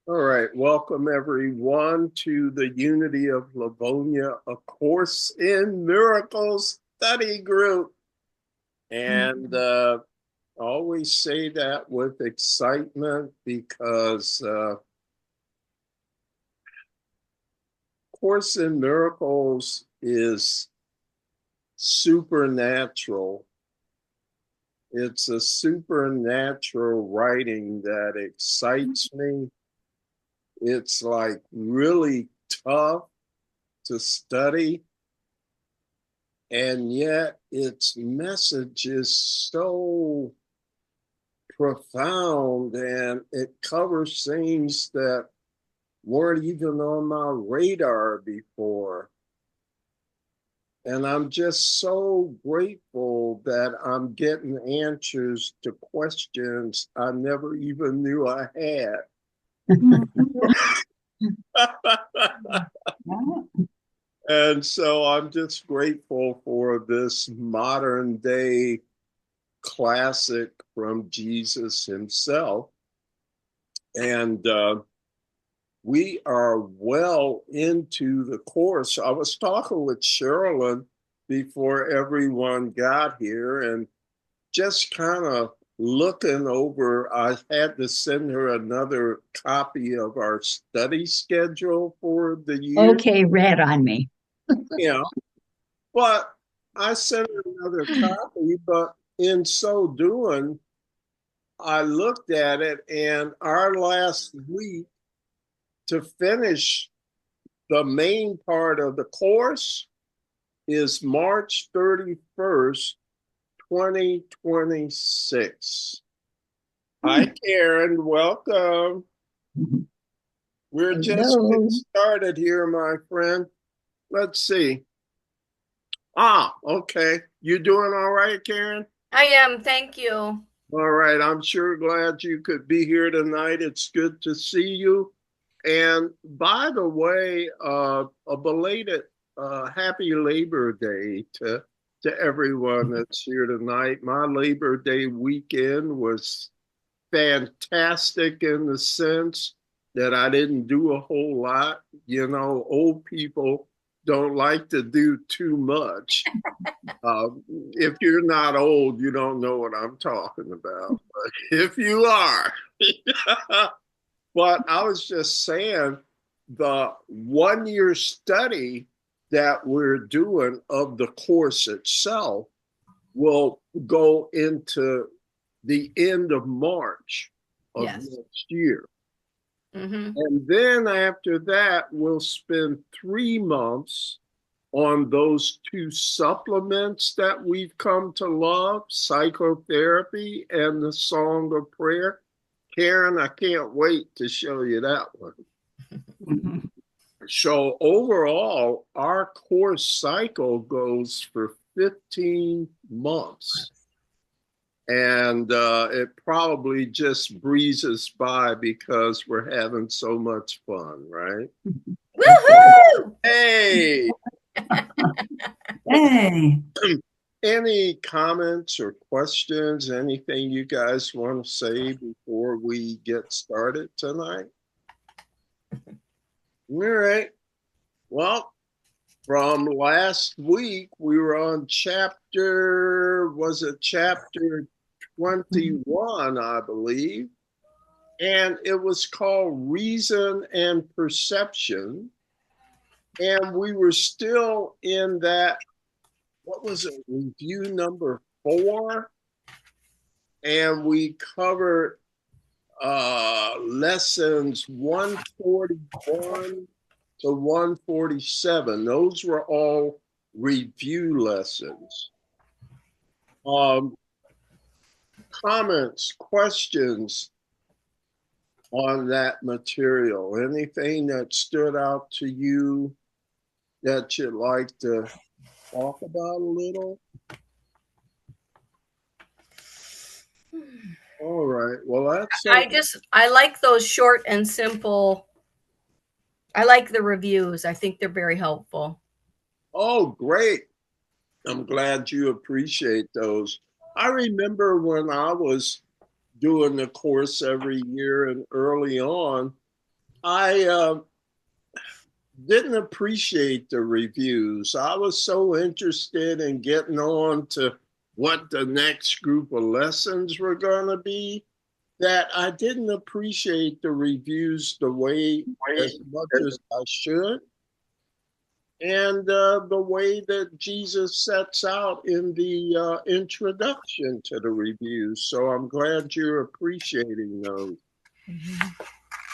All right, welcome everyone to the Unity of Livonia, A Course in Miracles study group. And I always say that with excitement because Course in Miracles is supernatural. It's a supernatural writing that excites me. It's like really tough to study, and yet its message is so profound and it covers things that weren't even on my radar before. And I'm just so grateful that I'm getting answers to questions I never even knew I had. And so I'm just grateful for this modern day classic from Jesus himself. And we are well into the course. I was talking with Sherilyn before everyone got here and just kind of looking over. I had to send her another copy of our study schedule for the year. Okay, red on me. Yeah, but I sent her another copy, but in so doing, I looked at it, and our last week to finish the main part of the course is March 31st, 2026. Hi, Karen. Welcome. We're just getting Hello. started here, my friend. Let's see. Okay. You doing all right, Karen? I am, thank you. All right. I'm sure glad you could be here tonight. It's good to see you. And by the way, a belated happy Labor Day to everyone that's here tonight. My Labor Day weekend was fantastic in the sense that I didn't do a whole lot. You know, old people don't like to do too much. If you're not old, you don't know what I'm talking about. But if you are, but I was just saying the 1 year study that we're doing of the course itself will go into the end of March of Yes. next year. Mm-hmm. And then after that, we'll spend 3 months on those two supplements that we've come to love, psychotherapy and the Song of Prayer. Karen, I can't wait to show you that one. So overall, our course cycle goes for 15 months. And it probably just breezes by because we're having so much fun, right? Woohoo! Hey, Hey. any comments or questions, anything you guys want to say before we get started tonight? All right. Well, from last week, we were on was it chapter 21, I believe? And it was called Reason and Perception. And we were still in that, what was it, review number 4? And we covered lessons 141 to 147. Those were all review lessons. Comments, questions on that material? Anything that stood out to you that you'd like to talk about a little? All right. Well, that's I like those short and simple. I like the reviews. I think they're very helpful. oh, great. I'm glad you appreciate those. I remember when I was doing the course every year and early on, I didn't appreciate the reviews. I was so interested in getting on to what the next group of lessons were going to be that I didn't appreciate the reviews the way as much as I should. And the way that Jesus sets out in the introduction to the reviews. So I'm glad you're appreciating those.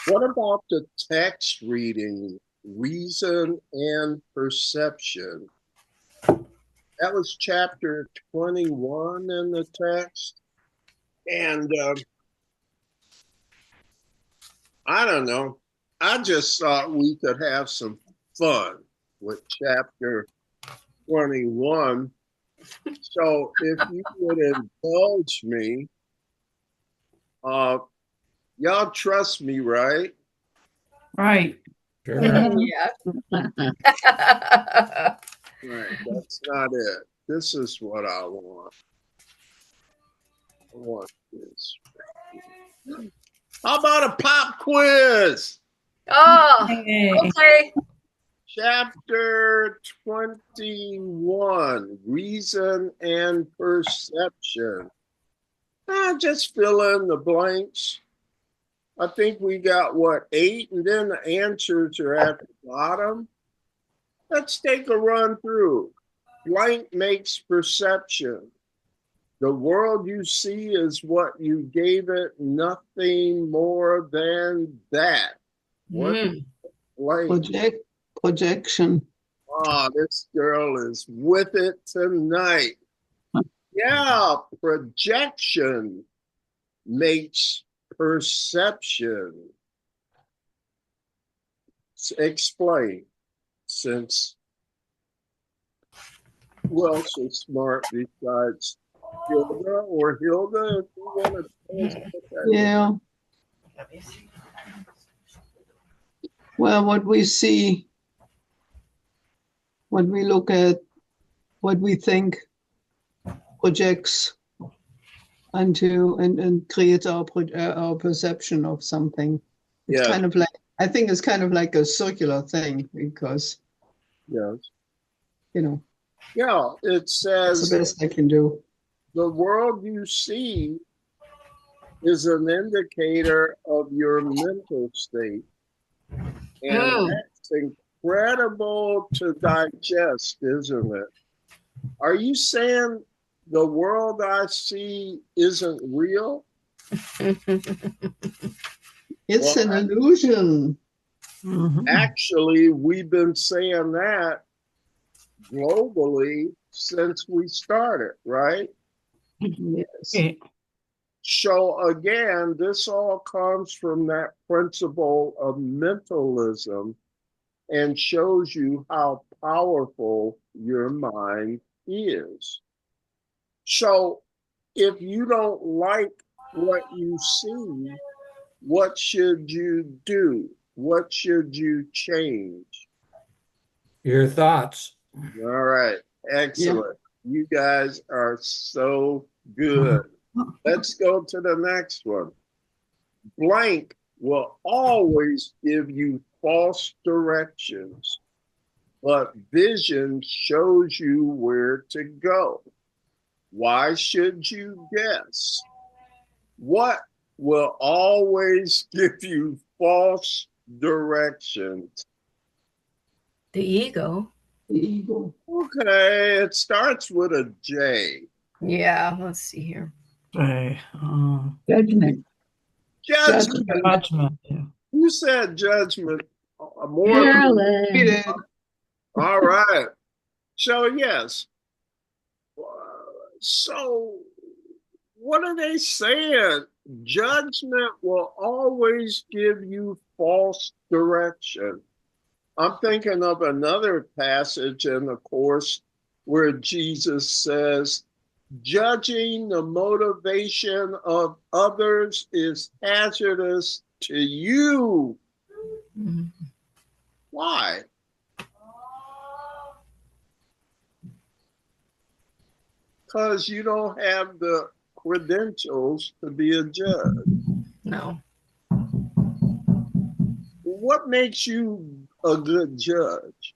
What about the text reading, reason and perception? That was chapter 21 in the text. And I don't know. I just thought we could have some fun with chapter 21. So if you would indulge me, y'all trust me, right? Right. Sure. Yeah. Right, that's not it. This is what I want. I want this. How about a pop quiz? Oh, Hey. okay. Chapter 21, Reason and Perception. Just fill in the blanks. I think we got, 8? And then the answers are at the bottom. Let's take a run through. Blank makes perception. The world you see is what you gave it, nothing more than that. What blank? Projection. Oh, this girl is with it tonight. Yeah, projection makes perception. Explain, since who else is smart besides Hilda if you want to tell us about that. Yeah. Well, what we see, what we look at, what we think projects onto and creates our perception of something. It's Yeah. kind of like, I think it's kind of like a circular thing because, Yes. you know, Yeah, it that's says the best I can do. the world you see is an indicator of your mental state. And that's incredible to digest, isn't it? Are you saying the world I see isn't real? It's an illusion. Actually, we've been saying that globally since we started, right? Yes. Okay. So again, this all comes from that principle of mentalism and shows you how powerful your mind is. So if you don't like what you see, what should you do? What should you change? Your thoughts. All right. Excellent. You guys are so good. Let's go to the next one. Blank will always give you false directions, but vision shows you where to go. Why should you guess? What will always give you false directions? The ego. The ego. Okay, it starts with a J. Yeah, let's see here. Okay. Judgment. Judgment. Judgment. Yeah. Who said judgment? More. Carolyn. All right. So, yes. So, what are they saying? Judgment will always give you false direction. I'm thinking of another passage in the Course where Jesus says, judging the motivation of others is hazardous to you. Why? Because you don't have the credentials to be a judge. No. what makes you a good judge?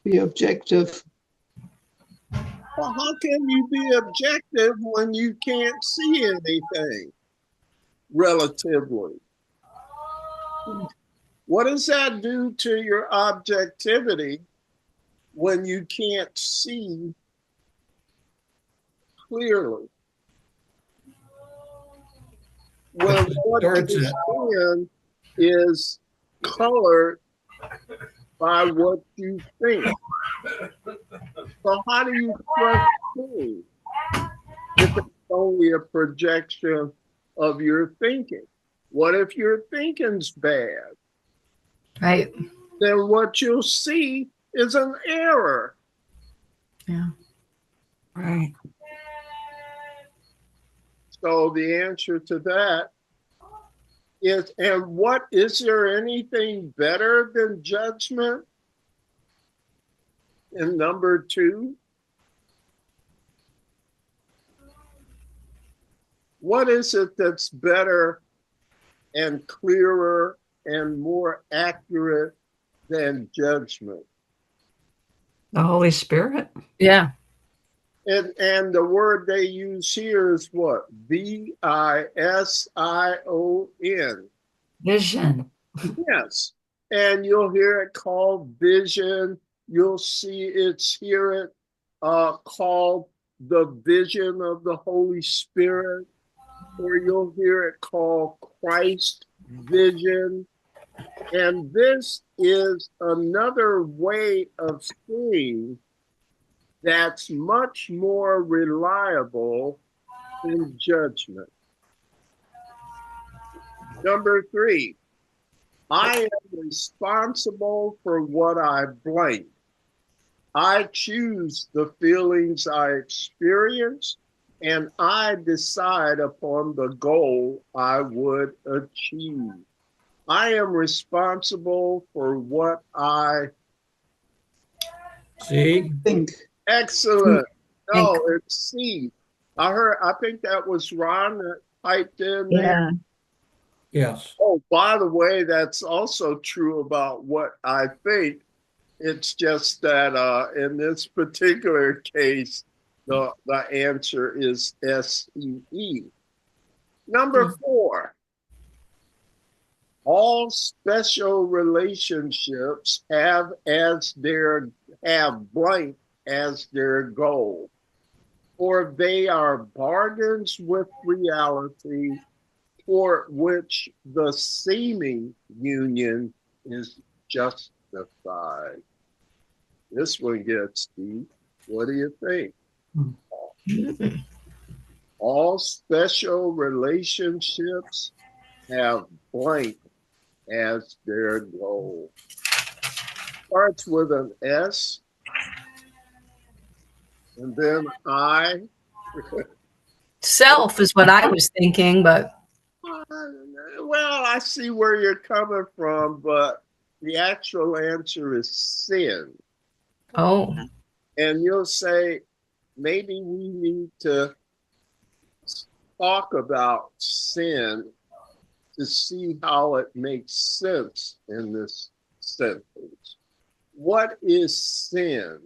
Be objective. Well, how can you be objective when you can't see anything relatively? What does that do to your objectivity when you can't see clearly? When what you're seeing is colored by what you think. So how do you trust me if it's only a projection of your thinking? What if your thinking's bad? Right. Then what you'll see is an error. Yeah. Right. So the answer to that is, and what, is there anything better than judgment? In number 2, what is it that's better and clearer and more accurate than judgment? The Holy Spirit. Yeah. And the word they use here is what? Vision. Vision. Yes. And you'll hear it called vision. You'll hear it called the vision of the Holy Spirit, or you'll hear it called Christ vision. And this is another way of seeing that's much more reliable than judgment. Number 3, I am responsible for what I blank. I choose the feelings I experience, and I decide upon the goal I would achieve. I am responsible for what I See? Think. Excellent. No, it's C. I think that was Ron that typed in there. Yeah. Yes. Oh, by the way, that's also true about what I think. It's just that in this particular case, the answer is SEE. Number 4, all special relationships have blank as their goal, for they are bargains with reality for which the seeming union is justified. This one gets deep. What do you think? All special relationships have blank as their goal. Starts with an S, and then I. Self is what I was thinking, but Well, I see where you're coming from, but the actual answer is sin. oh, And you'll say, maybe we need to talk about sin to see how it makes sense in this sentence. What is sin?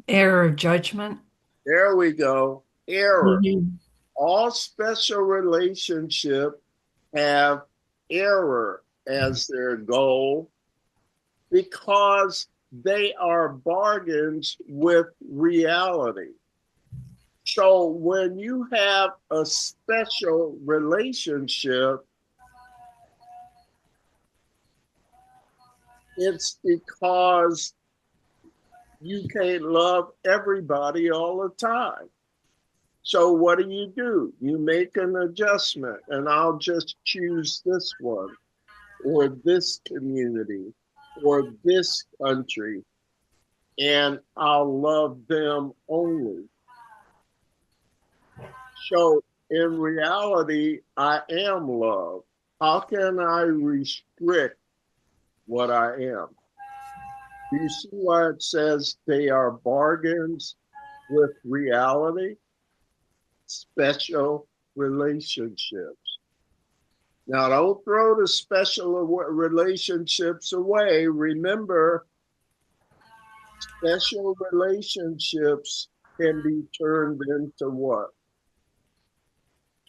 Error of judgment. There we go. Error. mhm. All special relationships have error as their goal because they are bargains with reality. So when you have a special relationship, it's because you can't love everybody all the time. So what do? You make an adjustment, and I'll just choose this one, or this community, or this country, and I'll love them only. So in reality, I am love. How can I restrict what I am? Do you see why it says they are bargains with reality? Special relationships. Now, don't throw the special relationships away. Remember, special relationships can be turned into what?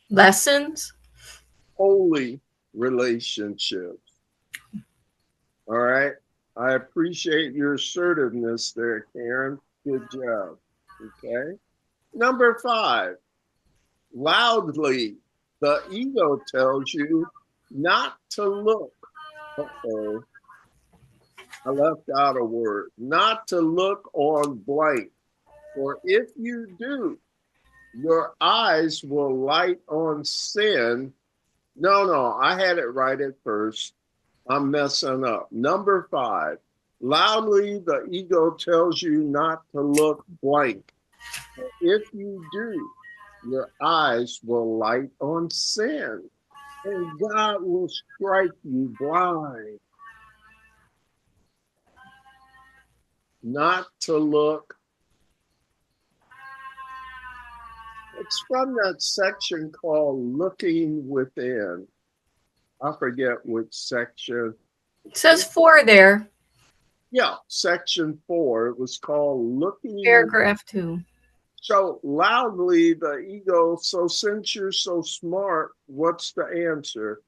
Lessons? Holy relationships. All right. I appreciate your assertiveness there, Karen. Good job. Okay. Number 5, loudly, the ego tells you not to look. Uh-oh. I left out a word. Not to look on blank. For if you do, your eyes will light on sin. No, I had it right at first. I'm messing up. Number 5, loudly the ego tells you not to look blank. If you do, your eyes will light on sin, and God will strike you blind. Not to look. It's from that section called Looking Within. I forget which section. It says 4 there, Yeah, section 4. It was called Looking. paragraph 2. So loudly, the ego. So since you're so smart, what's the answer?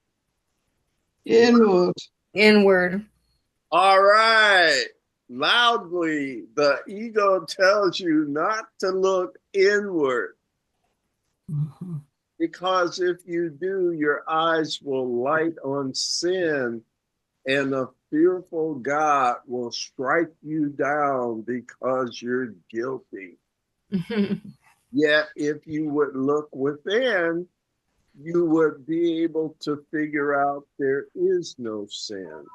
Inward. Inward. All right. Loudly, the ego tells you not to look inward, Mhm. because if you do, your eyes will light on sin, and a fearful God will strike you down because you're guilty. Yet, if you would look within, you would be able to figure out there is no sin,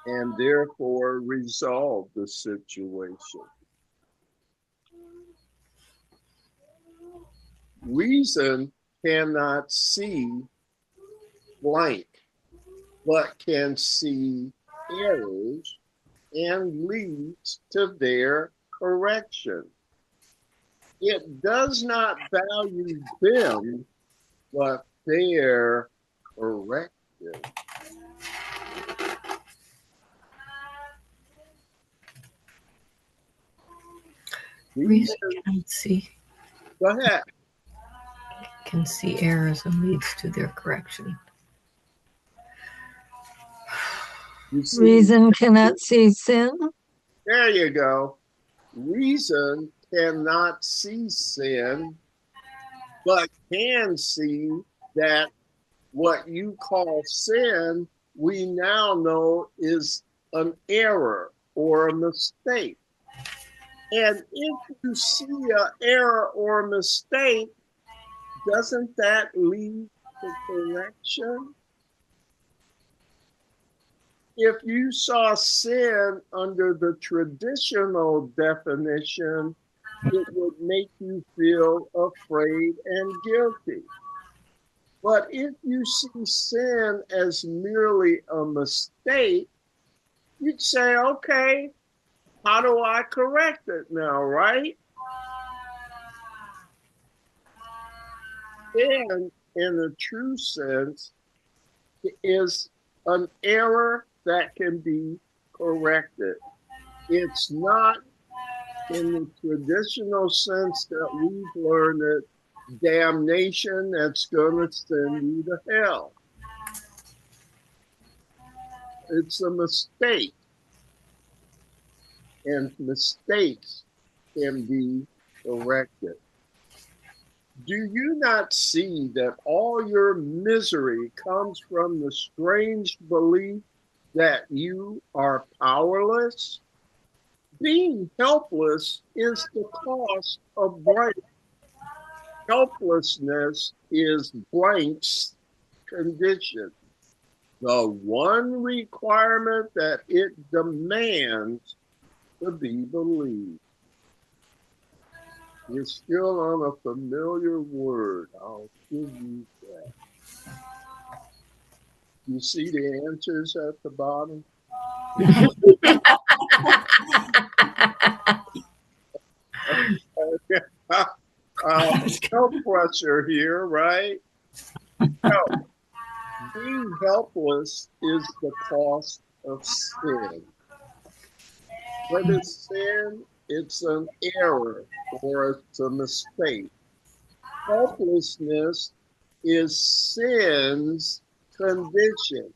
and therefore resolve the situation. Reason cannot see blank, but can see errors and leads to their correction. It does not value them, but their correction. Reason can see Go ahead. errors and leads to their correction. You see, Reason cannot see sin. there you go. Reason cannot see sin, but can see that what you call sin, we now know is an error or a mistake. And if you see an error or a mistake, doesn't that lead to correction? If you saw sin under the traditional definition, it would make you feel afraid and guilty. But if you see sin as merely a mistake, you'd say, okay, how do I correct it now, right? And in a true sense, it is an error that can be corrected. It's not in the traditional sense that we've learned it, damnation that's going to send you to hell. It's a mistake. And mistakes can be corrected. Do you not see that all your misery comes from the strange belief that you are powerless? Being helpless is the cost of blank. Helplessness is blank's condition. The one requirement that it demands to be believed. You're still on a familiar word. I'll give you that. You see the answers at the bottom? No pressure here, right? No. being helpless is the cost of sin. What is sin? It's an error or it's a mistake. Helplessness is sin's condition,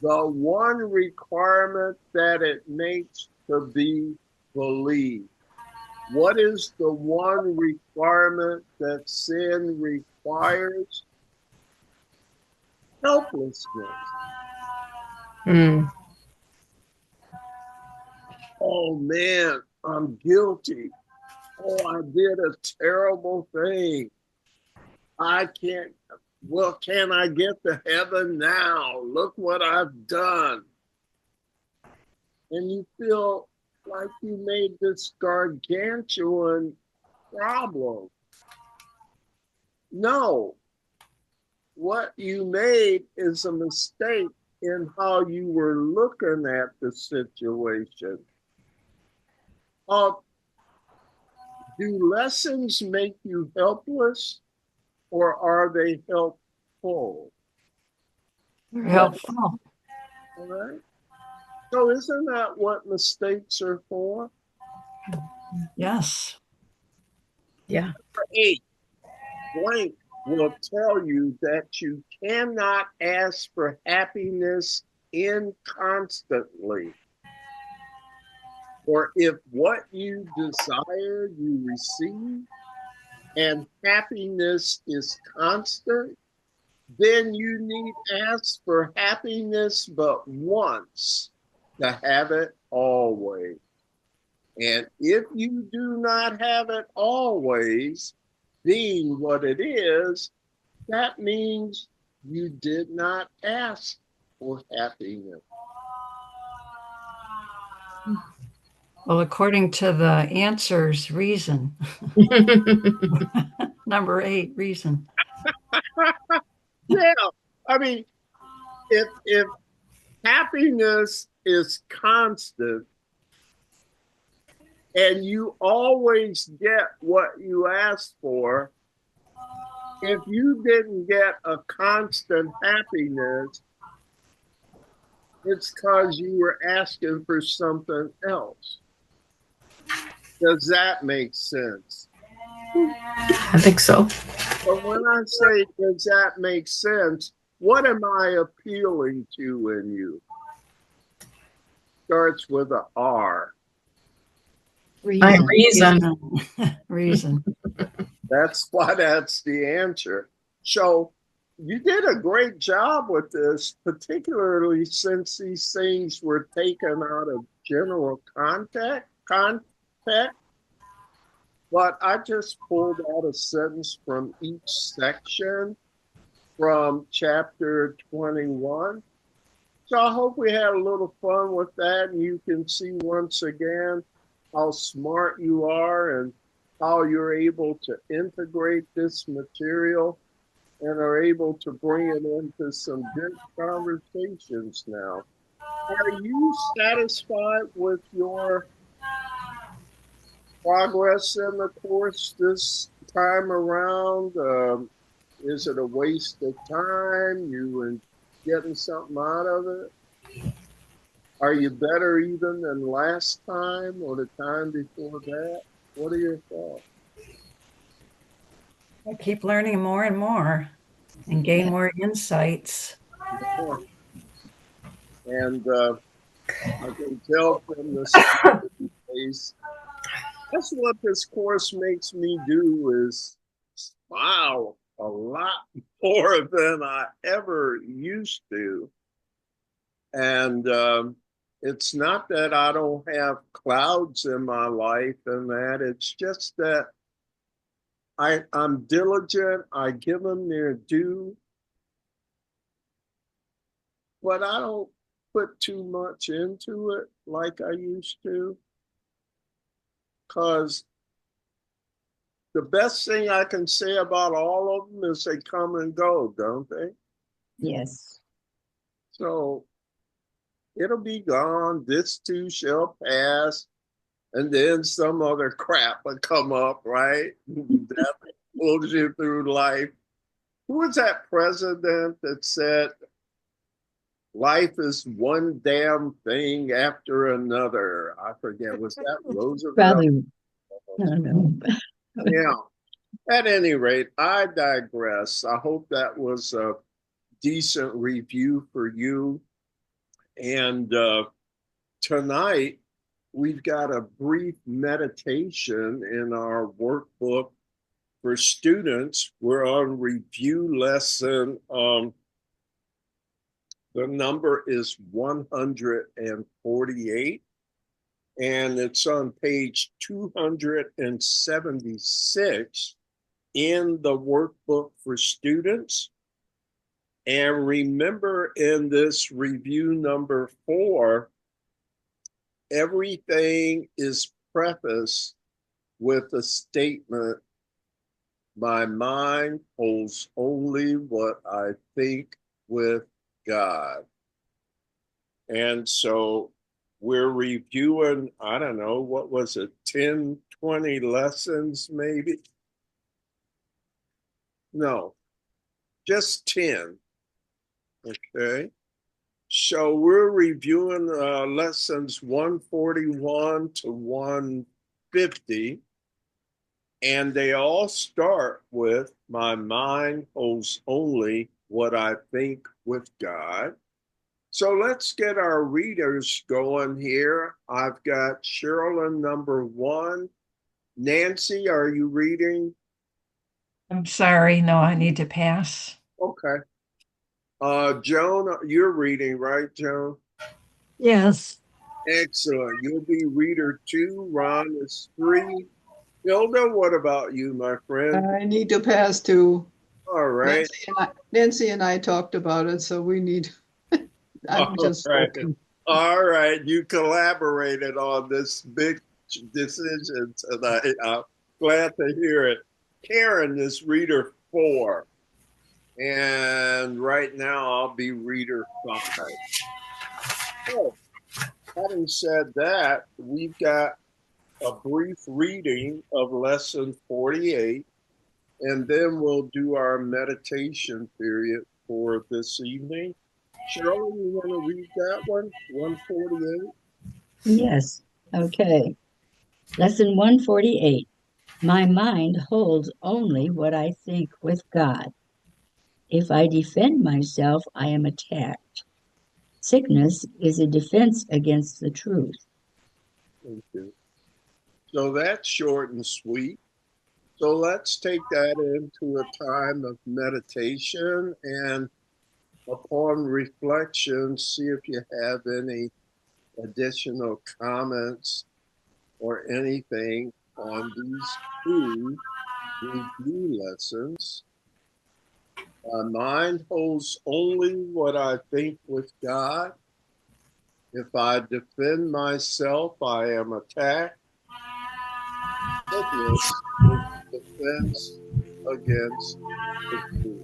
the one requirement that it makes to be believed. What is the one requirement that sin requires? Helplessness. Mm. Oh man, I'm guilty. Oh, I did a terrible thing. I can't, well, can I get to heaven now? Look what I've done. And you feel like you made this gargantuan problem. No, what you made is a mistake in how you were looking at the situation. Do lessons make you helpless or are they helpful? They're helpful. All right. So isn't that what mistakes are for? Yes. Yeah. 8, blank will tell you that you cannot ask for happiness inconstantly. For if what you desire you receive, and happiness is constant, then you need ask for happiness but once to have it always. And if you do not have it always, being what it is, that means you did not ask for happiness. Well, according to the answers, reason. Number 8, reason. Yeah, I mean, if happiness is constant and you always get what you ask for, if you didn't get a constant happiness, it's because you were asking for something else. Does that make sense? I think so. But when I say, does that make sense, what am I appealing to in you? Starts with a R. My reason. Reason. That's why that's the answer. So you did a great job with this, particularly since these things were taken out of general context. But I just pulled out a sentence from each section from chapter 21. So I hope we had a little fun with that, and you can see once again how smart you are and how you're able to integrate this material and are able to bring it into some good conversations now. Are you satisfied with your progress in the course this time around? Is it a waste of time? You getting something out of it? Are you better even than last time or the time before that? What are your thoughts? I keep learning more and more and gain more insights. Yeah. And I can tell from the space, that's what this course makes me do is smile a lot more than I ever used to. And it's not that I don't have clouds in my life and that, it's just that I'm diligent, I give them their due, but I don't put too much into it like I used to. Because the best thing I can say about all of them is they come and go, don't they? Yes. So it'll be gone. This too shall pass. And then some other crap will come up, right? That pulls you through life. who was that president that said life is one damn thing after another? I forget. Was that Roosevelt? Probably, I don't know. Yeah. At any rate, I digress. I hope that was a decent review for you. And tonight, we've got a brief meditation in our workbook for students. We're on review lesson. The number is 148, and it's on page 276 in the workbook for students. And remember, in this review number 4, everything is prefaced with a statement: my mind holds only what I think with God. And so we're reviewing, I don't know, what was it, 10, 20 lessons maybe? No, just 10. Okay. So we're reviewing lessons 141 to 150, and they all start with my mind holds only what I think with God. So let's get our readers going here. I've got Sherilyn number 1. Nancy, are you reading? I'm sorry. No, I need to pass. Okay. Joan, you're reading, right, Joan? Yes. Excellent. You'll be reader 2. Ron is 3. Hilda, what about you, my friend? I need to pass too. All right. Nancy and I talked about it, so we need, I'm just right. joking. All right. You collaborated on this big decision tonight. I'm glad to hear it. Karen is reader 4. And right now I'll be reader 5. So, having said that, we've got a brief reading of lesson 48, and then we'll do our meditation period for this evening. Cheryl, you want to read that one? 148? Yes. Okay. Lesson 148. My mind holds only what I think with God. If I defend myself, I am attacked. Sickness is a defense against the truth. Thank you. So that's short and sweet. So let's take that into a time of meditation, and upon reflection, see if you have any additional comments or anything on these 2 review lessons. My mind holds only what I think with God. If I defend myself, I am attacked. Sickness is defense against the truth.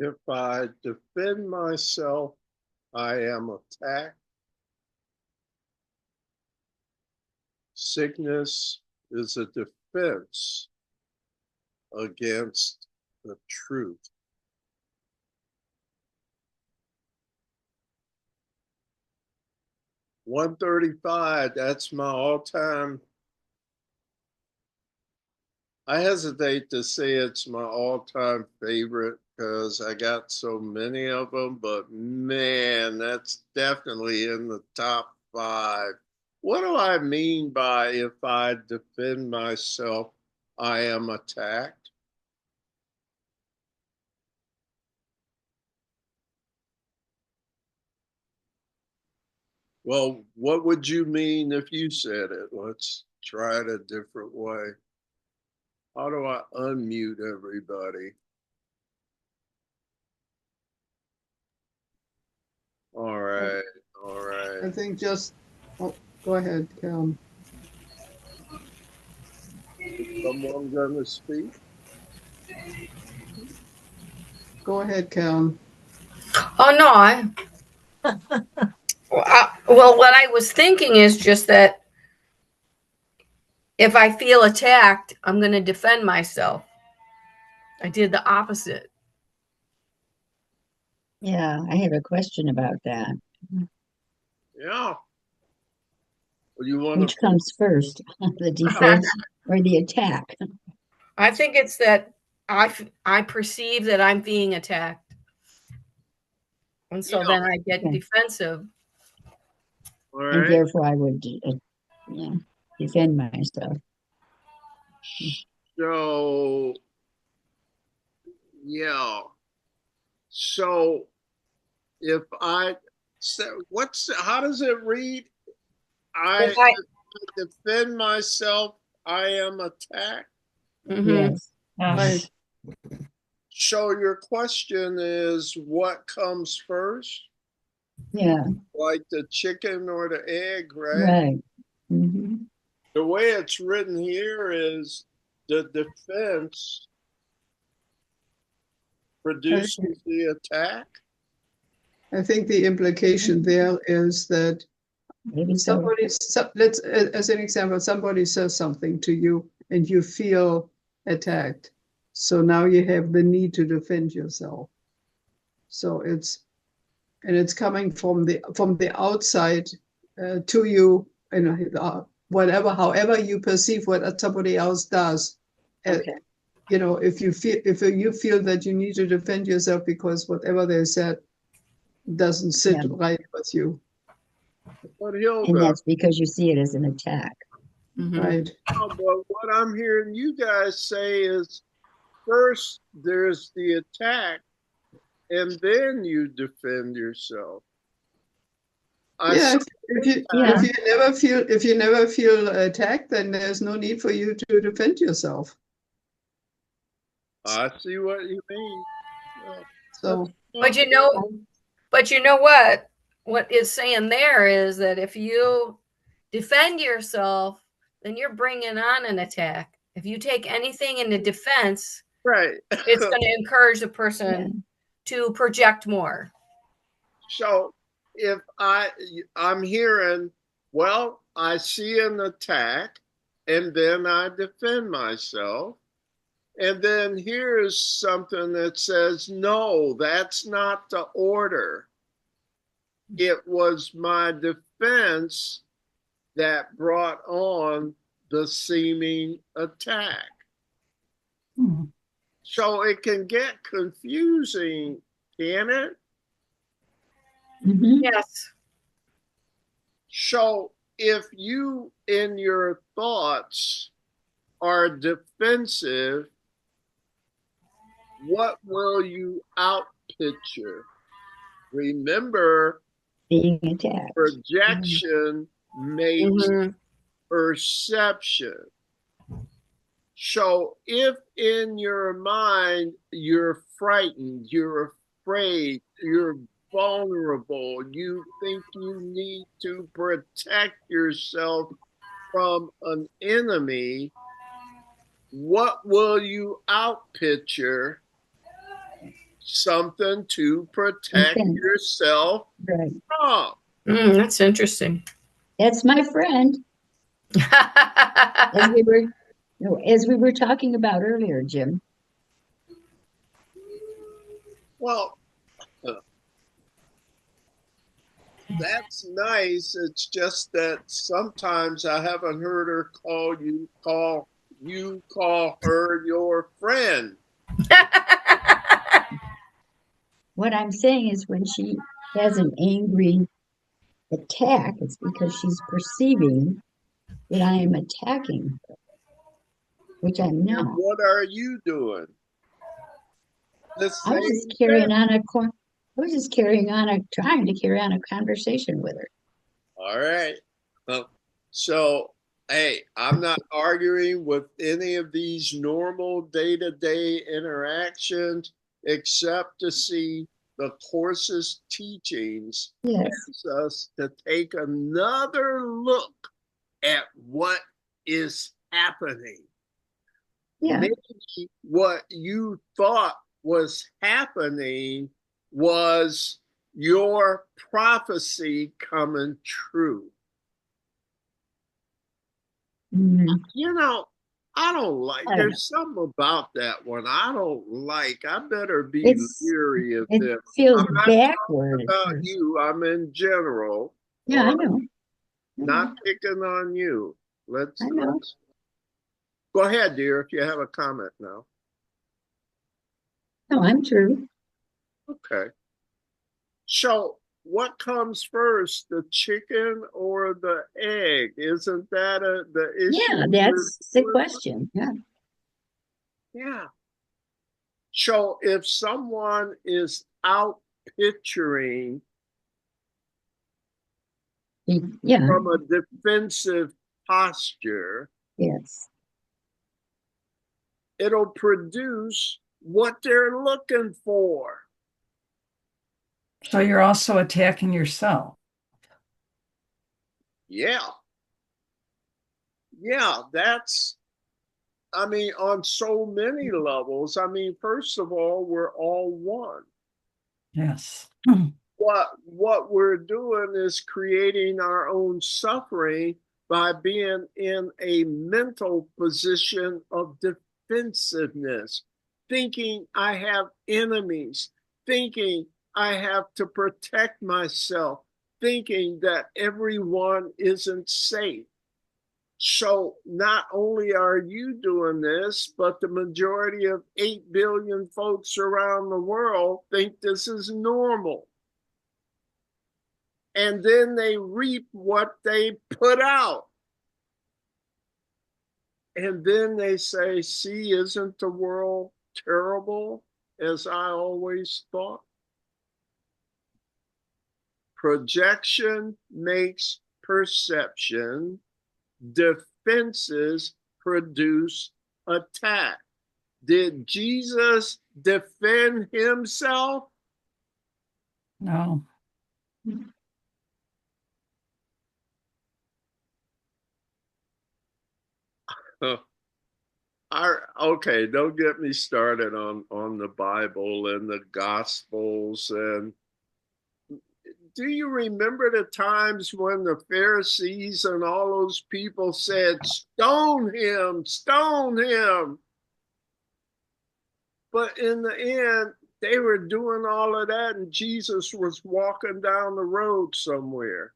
If I defend myself, I am attacked. Sickness is a defense against the truth. $135, that's my all-time. I hesitate to say it's my all-time favorite because I got so many of them, but man, that's definitely in the top 5. What do I mean by if I defend myself, I am attacked? Well, what would you mean if you said it? Let's try it a different way. How do I unmute everybody? All right, all I right. think just, oh, go ahead, Karen. Is someone gonna speak? Go ahead, Karen. Oh no, well, what I was thinking is just that if I feel attacked, I'm going to defend myself. I did the opposite. Yeah, I have a question about that. Yeah. Well, you want Which to? comes first, the defense or the attack? I think it's that I perceive that I'm being attacked, and so Yeah. then I get Okay. defensive. All And right. therefore I would yeah, defend myself. So, yeah. So, if I say, how does it read? If I I, defend myself, I am attacked. mhm. Yes. Right. So, your question is what comes first? Yeah, Like the chicken or the egg, right? right. Hmm. The way it's written here is the defense produces the attack. I think the implication there is that Maybe so. let's, as an example, somebody says something to you and you feel attacked. So now you have the need to defend yourself. So it's coming from the outside to you, and however you perceive what somebody else does. Okay. If you feel that you need to defend yourself because whatever they said doesn't sit Yeah. right with you, But And Hilda, that's because you see it as an attack. Mhm. right? but what I'm hearing you guys say is first there's the attack and then you defend yourself. Yeah, if Yeah. you never feel attacked, then there's no need for you to defend yourself. I see what you mean. Yeah. So But you know what? What it's saying there is that if you defend yourself, then you're bringing on an attack. If you take anything into defense, Right. it's going to encourage the Yeah. person to project more. So if I'm hearing, well, I see an attack and then I defend myself. And then here's something that says, no, that's not the order. It was my defense that brought on the seeming attack. Hmm. So it can get confusing, can it? Hmm. Yes. So if you in your thoughts are defensive, what will you outpicture? Remember, Being attacked. projection makes Mhm. perception. So if in your mind you're frightened, you're afraid, you're vulnerable, you think you need to protect yourself from an enemy, what will you outpicture something to protect Defend. yourself Right. from. That's interesting. That's my friend, as we were, as we were talking about earlier, Jim. Well, that's nice. It's just that sometimes I haven't heard her call her your friend. What I'm saying is when she has an angry attack, it's because she's perceiving that I am attacking her, which I'm And not. what are you doing? The I was same just carrying thing. on trying to carry on a conversation with her. All right. So, hey, I'm not arguing with any of these normal day-to-day interactions except to see the course's teachings Yes, asks us to take another look at what is happening. yeah, Maybe what you thought was happening was your prophecy coming true. mhm. You know, I don't like, I don't know. there's something about that one I don't like. I better be It's leery of it this. feels I'm not backward at about first. you, I'm in general. Yeah, I Or know. not picking on you. I know. Let's go ahead, dear, if you have a comment now. No, I'm true. Okay. So what comes first, the chicken or the egg? Isn't that the issue? Yeah, that's the question. Yeah, Yeah. So if someone is out picturing yeah, from a defensive posture, yes. it'll produce what they're looking for. So you're also attacking yourself. Yeah. Yeah, that's, I mean, on so many levels. I mean, first of all, we're all one. Yes. What we're doing is creating our own suffering by being in a mental position of defensiveness, thinking I have enemies, thinking I have to protect myself, thinking that everyone isn't safe. So not only are you doing this, but the majority of 8 billion folks around the world think this is normal. And then they reap what they put out. And then they say, see, isn't the world terrible as I always thought? Projection makes perception. Defenses produce attack. Did Jesus defend himself? No. Okay, don't get me started on the Bible and the Gospels. And do you remember the times when the Pharisees and all those people said, stone him, stone him? But in the end, they were doing all of that, and Jesus was walking down the road somewhere,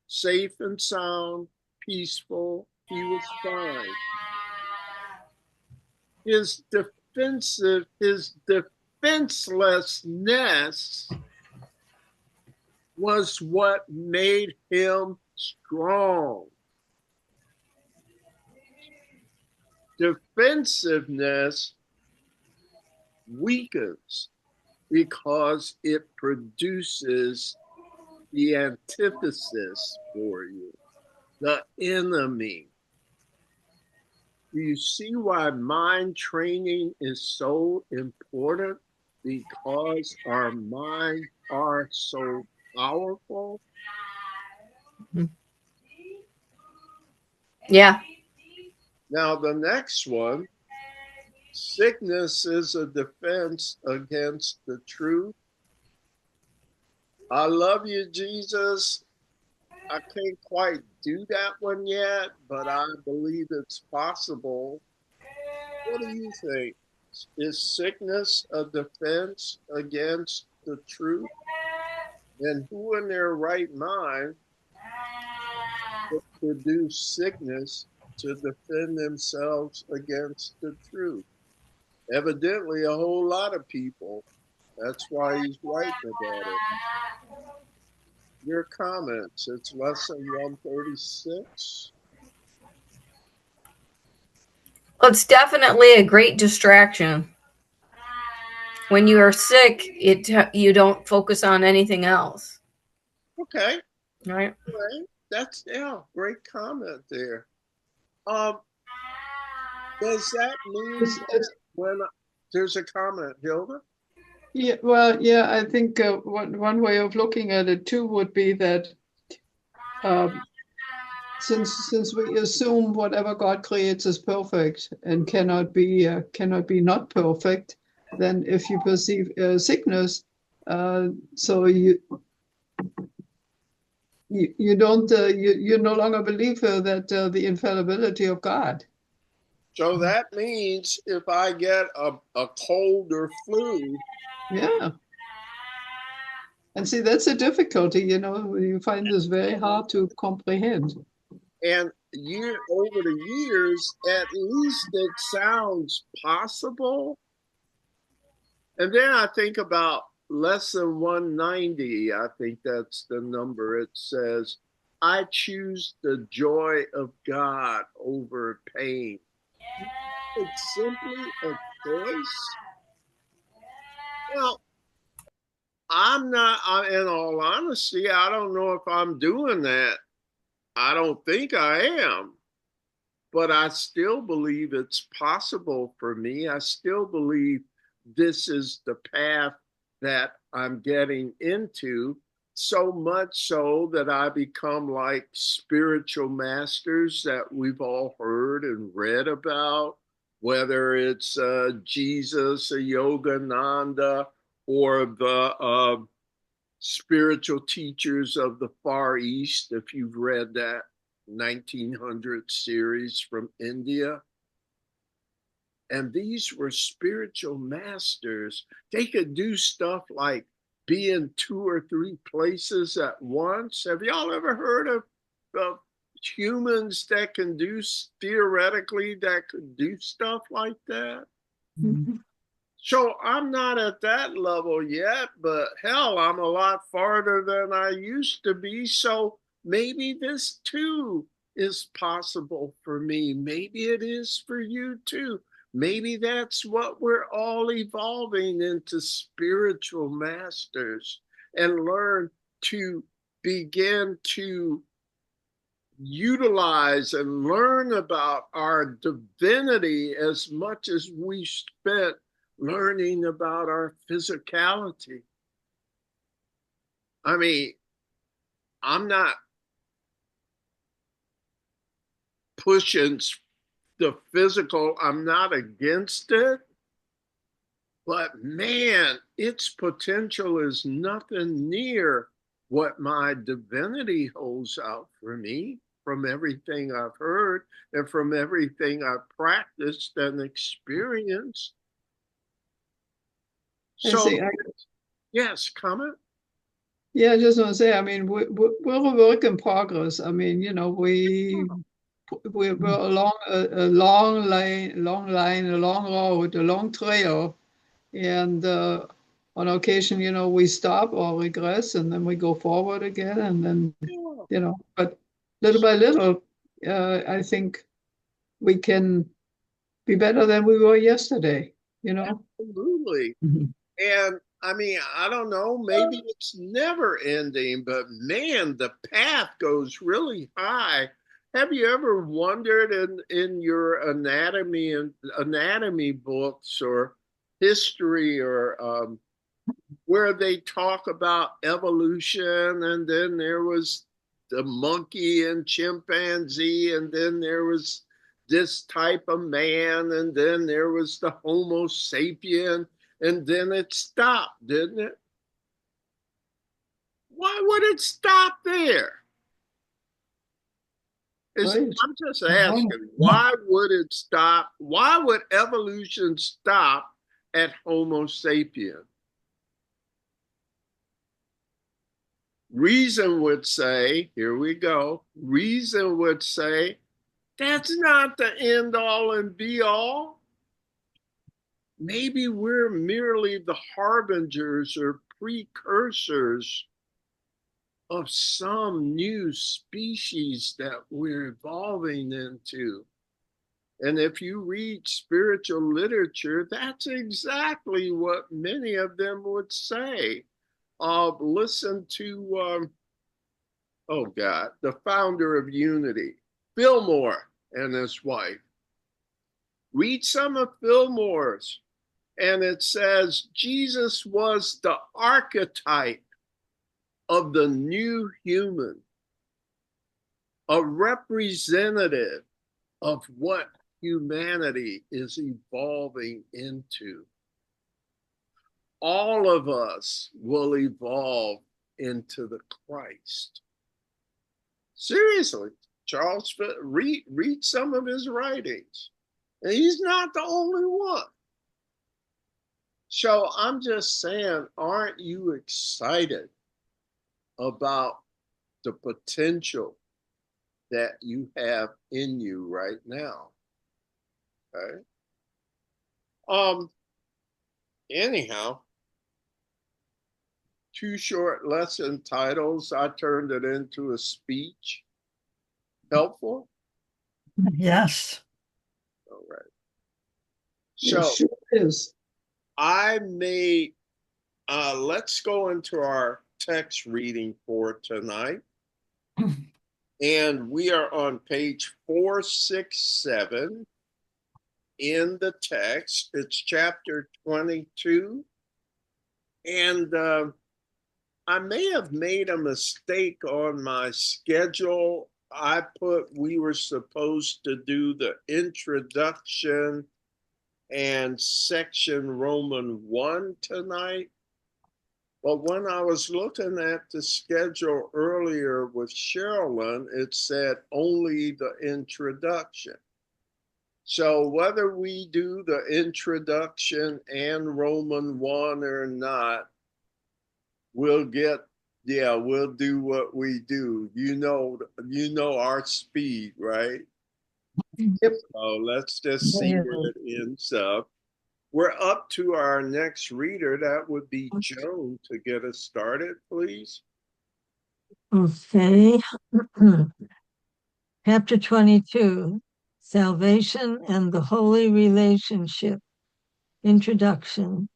safe and sound, peaceful. He was fine. His defenselessness was what made him strong. Defensiveness weakens because it produces the antithesis for you, the enemy. Do you see why mind training is so important? Because our minds are so powerful. Yeah. Now, the next one Sickness is a defense against the truth. I love you, Jesus. I can't quite do that one yet, but I believe it's possible. What do you think? Is sickness a defense against the truth? And who in their right mind would produce sickness to defend themselves against the truth? Evidently, a whole lot of people. That's why he's writing about it. Your comments. It's lesson 136. Well, it's definitely a great distraction. When you are sick, you don't focus on anything else. Okay. Right? Right. That's great comment there. Does that mean when there's a comment, Hilda? Yeah, well, yeah, I think one way of looking at it too would be that since we assume whatever God creates is perfect and cannot be not perfect, then if you perceive sickness, so you don't you no longer believe that the infallibility of God. So that means if I get a cold or flu, Yeah. And see, that's a difficulty, you find this very hard to comprehend. and over the years, at least it sounds possible. And then I think about lesson 190. I think that's the number. It says, I choose the joy of God over pain. It's simply a choice. Well, I'm not, in all honesty, I don't know if I'm doing that. I don't think I am. But I still believe it's possible for me. I still believe this is the path that I'm getting into, so much so that I become like spiritual masters that we've all heard and read about, whether it's Jesus, or Yogananda, or the spiritual teachers of the Far East, if you've read that 1900 series from India. And these were spiritual masters. They could do stuff like be in 2 or 3 places at once. Have y'all ever heard of humans that can do, theoretically, that could do stuff like that? Mm-hmm. So I'm not at that level yet, but hell, I'm a lot farther than I used to be. So maybe this too is possible for me. Maybe it is for you too. Maybe that's what we're all evolving into, spiritual masters, and learn to begin to utilize and learn about our divinity as much as we spent learning about our physicality. I mean, I'm not pushing the physical, I'm not against it, but man, its potential is nothing near what my divinity holds out for me, from everything I've heard and from everything I've practiced and experienced. So, yes, comment? Yeah, I just want to say, I mean, we're a work in progress. I mean, we're along a long line, a long road, a long trail. And on occasion, we stop or regress and then we go forward again. And then, but little by little, I think we can be better than we were yesterday, Absolutely. Mm-hmm. And I mean, I don't know, maybe it's never ending, but man, the path goes really high. Have you ever wondered in your anatomy books or history, or where they talk about evolution, and then there was the monkey and chimpanzee, and then there was this type of man, and then there was the Homo sapien, and then it stopped, didn't it? Why would it stop there? Right. I'm just asking, why would it stop? Why would evolution stop at Homo sapien? Reason would say, here we go, reason would say, that's not the end all and be all. Maybe we're merely the harbingers or precursors of some new species that we're evolving into. And if you read spiritual literature, that's exactly what many of them would say. Listen to, the founder of Unity, Fillmore, and his wife. Read some of Fillmore's, and it says Jesus was the archetype of the new human, a representative of what humanity is evolving into. All of us will evolve into the Christ. Seriously, Charles, read some of his writings. And he's not the only one. So I'm just saying, aren't you excited about the potential that you have in you right now? Okay. Anyhow, 2 short lesson titles. I turned it into a speech. Helpful? Yes. All right. It So sure is. I made, let's go into our text reading for tonight. And we are on page 467 in the text. It's chapter 22. And I may have made a mistake on my schedule. I put we were supposed to do the introduction and section Roman 1 tonight. But when I was looking at the schedule earlier with Sherilyn, it said only the introduction. So whether we do the introduction and Roman 1 or not, we'll do what we do. You know our speed, right? Yep. So let's just see where it ends up. We're up to our next reader. That would be Joan to get us started, please. Okay. Chapter 22, Salvation and the Holy Relationship. Introduction.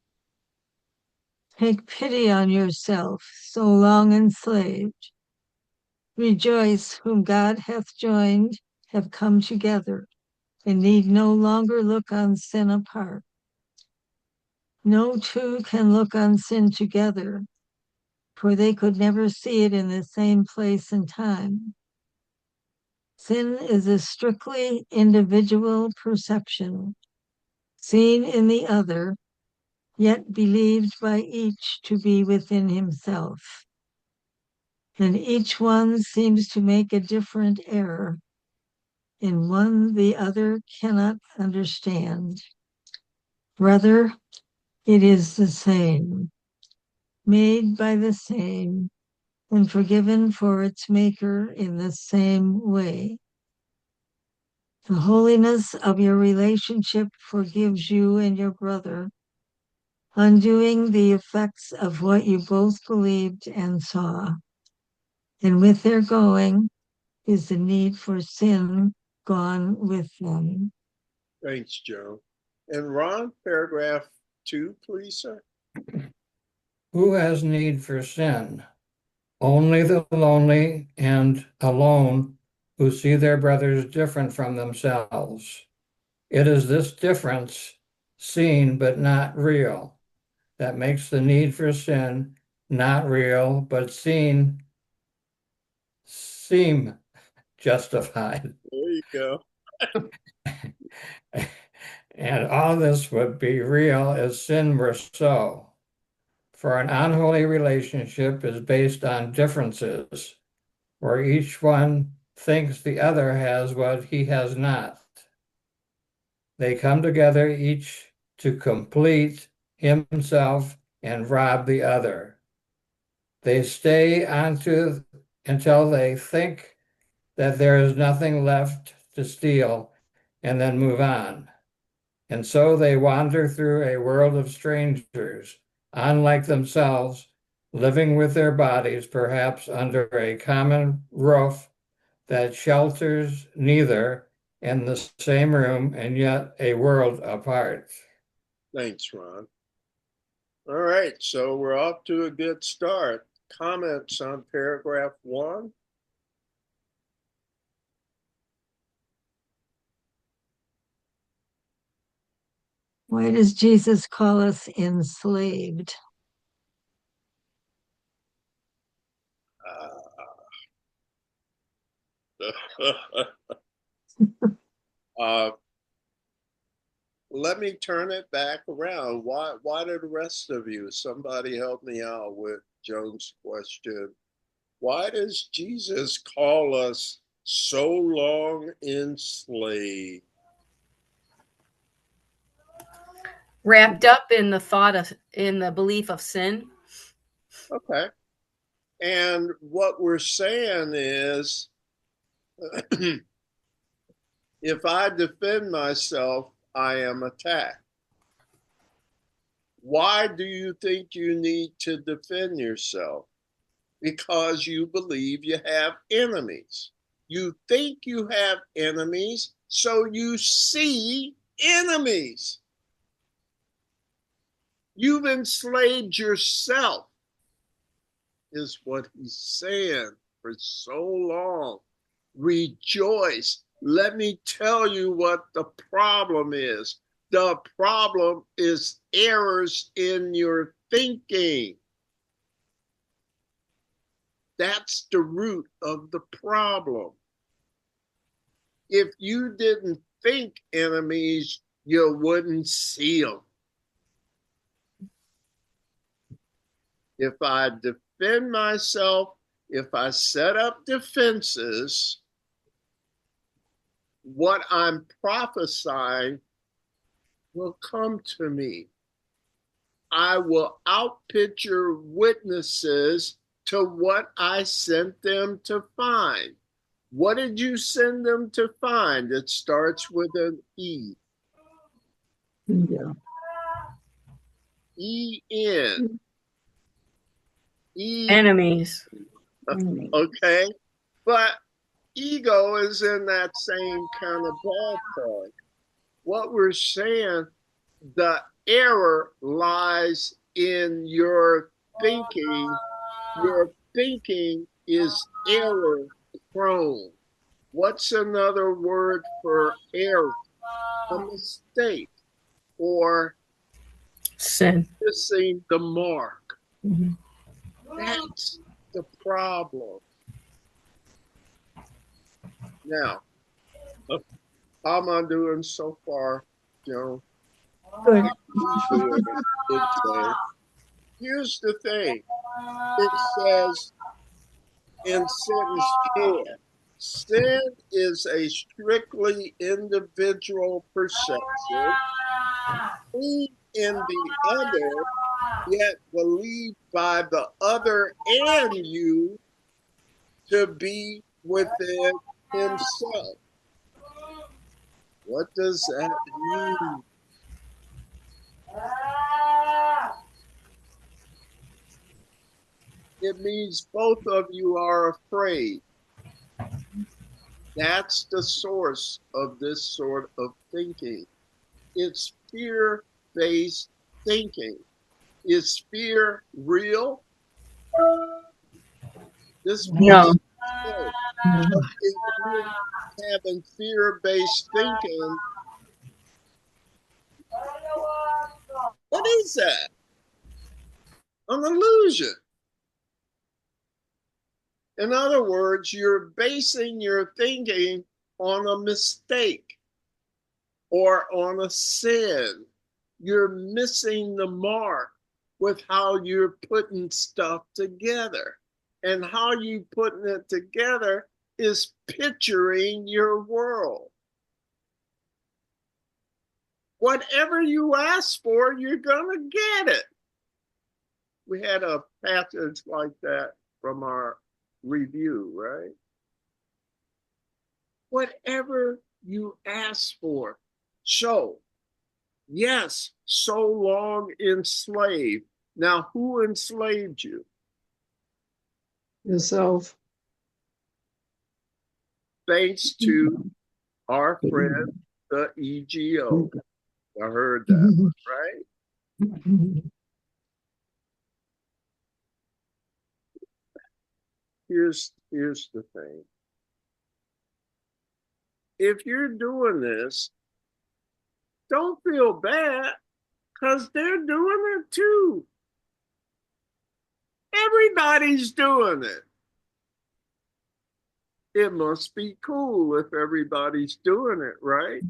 Take pity on yourself, so long enslaved. Rejoice, whom God hath joined, have come together, and need no longer look on sin apart. No two can look on sin together, for they could never see it in the same place and time. Sin is a strictly individual perception, seen in the other, yet believed by each to be within himself. And each one seems to make a different error, in one the other cannot understand. Rather, it is the same, made by the same, and forgiven for its maker in the same way. The holiness of your relationship forgives you and your brother, undoing the effects of what you both believed and saw. And with their going is the need for sin gone with them. Thanks, Joan. And Ron, paragraph 2, please, sir. Who has need for sin? Only the lonely and alone who see their brothers different from themselves. It is this difference, seen but not real, that makes the need for sin not real, but seem justified. There you go. And all this would be real if sin were so. For an unholy relationship is based on differences, where each one thinks the other has what he has not. They come together each to complete himself and rob the other. They stay onto until they think that there is nothing left to steal and then move on. And so they wander through a world of strangers, unlike themselves, living with their bodies, perhaps under a common roof that shelters neither, in the same room, and yet a world apart. Thanks, Ron. All right, so we're off to a good start. Comments on paragraph 1? Why does Jesus call us enslaved? Uh, let me turn it back around. Why do the rest of you, somebody help me out with Joan's question. Why does Jesus call us so long enslaved? Wrapped up in the thought of, in the belief of sin. Okay. And what we're saying is, if I defend myself, I am attacked. Why do you think you need to defend yourself? Because you believe you have enemies. You think you have enemies, so you see enemies. You've enslaved yourself, is what he's saying for so long. Rejoice. Let me tell you what the problem is. The problem is errors in your thinking. That's the root of the problem. If you didn't think enemies, you wouldn't see them. If I defend myself, if I set up defenses, what I'm prophesying will come to me. I will outpicture witnesses to what I sent them to find. What did you send them to find? It starts with an E. Yeah. E-N. E. Enemies. Okay. But ego is in that same kind of ballpark. What we're saying, the error lies in your thinking. Your thinking is error prone. What's another word for error? A mistake or Sin. missing the mark. Mm-hmm. That's the problem. Now, how am I doing so far, Joan? Good. Here's the thing. It says in sentence 4, sin is a strictly individual perception, seen in the other, yet believed by the other and you to be within himself. What does that mean? It means both of you are afraid. That's the source of this sort of thinking. It's fear-based thinking. Is fear real? This No. if you're having fear-based thinking, what is that? An illusion. In other words, you're basing your thinking on a mistake or on a sin. You're missing the mark with how you're putting stuff together. And how you putting it together is picturing your world. Whatever you ask for, you're going to get it. We had a passage like that from our review, right? Whatever you ask for. So, yes, so long enslaved. Now, who enslaved you? Yourself. Thanks to our friend, the EGO. I heard that one, right? Here's the thing. If you're doing this, don't feel bad, because they're doing it too. Everybody's doing it. It must be cool if everybody's doing it, right?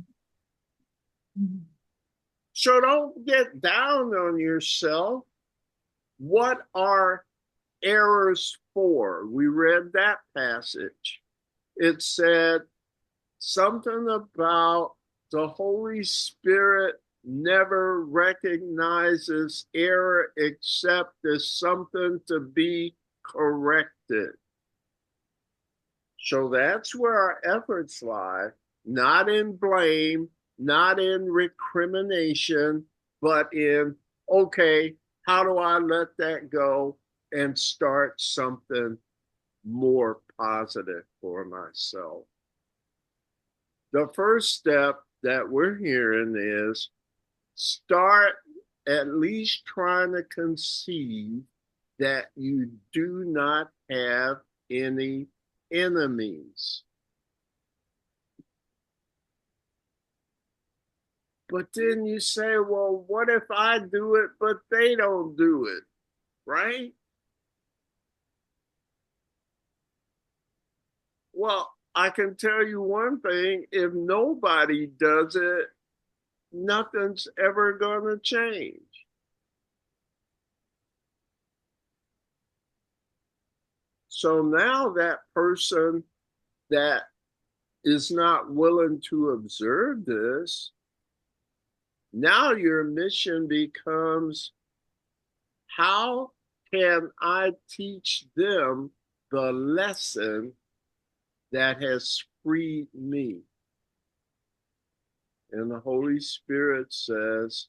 So don't get down on yourself. What are errors for? We read that passage. It said something about the Holy Spirit never recognizes error except as something to be corrected. So that's where our efforts lie, not in blame, not in recrimination, but in, okay, how do I let that go and start something more positive for myself? The first step that we're hearing is start at least trying to conceive that you do not have any enemies. But then you say, well, what if I do it, but they don't do it, right? Well, I can tell you one thing, if nobody does it, nothing's ever going to change. So now that person that is not willing to observe this, now your mission becomes, how can I teach them the lesson that has freed me? And the Holy Spirit says,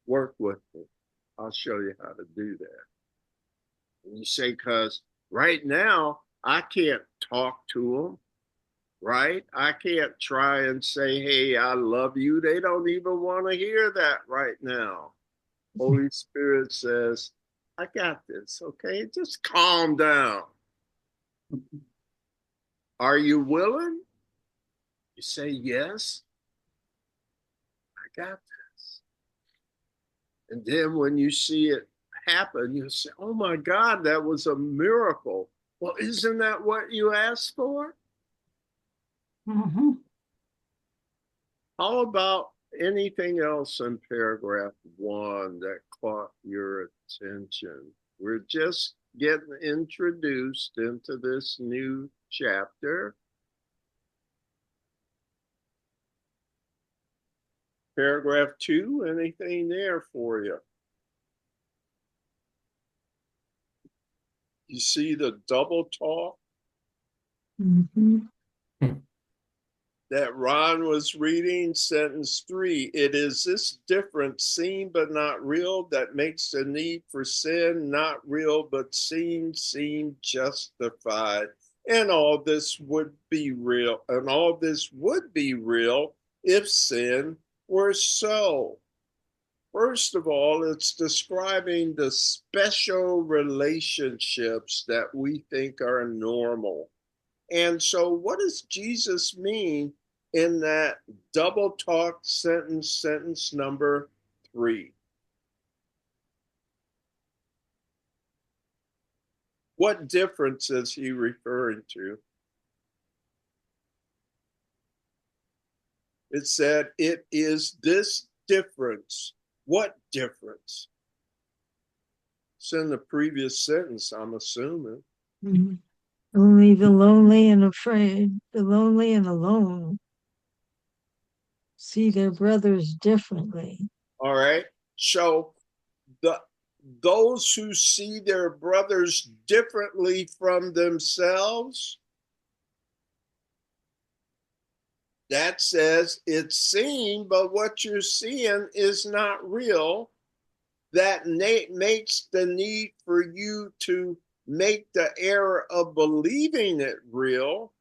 work with me. I'll show you how to do that. And you say, because right now, I can't talk to them, right? I can't try and say, hey, I love you. They don't even want to hear that right now. Holy Spirit says, I got this, okay? Just calm down. Are you willing? You say, yes, I got this. And then when you see it happen, you say, oh my God, that was a miracle. Well, isn't that what you asked for? Mm-hmm. How about anything else in paragraph 1 that caught your attention? We're just getting introduced into this new chapter. Paragraph 2, anything there for you? You see the double talk Mm-hmm. that Ron was reading? Sentence 3, it is this difference, seen but not real, that makes the need for sin not real but seen justified. And all this would be real, if sin were so. First of all, it's describing the special relationships that we think are normal. And so what does Jesus mean in that double talk sentence number 3? What difference is he referring to? It said it is this difference. What difference? It's in the previous sentence, I'm assuming. Mhm. Only the lonely and afraid, the lonely and alone see their brothers differently. All right. So those who see their brothers differently from themselves, that says it's seen, but what you're seeing is not real. That makes the need for you to make the error of believing it real.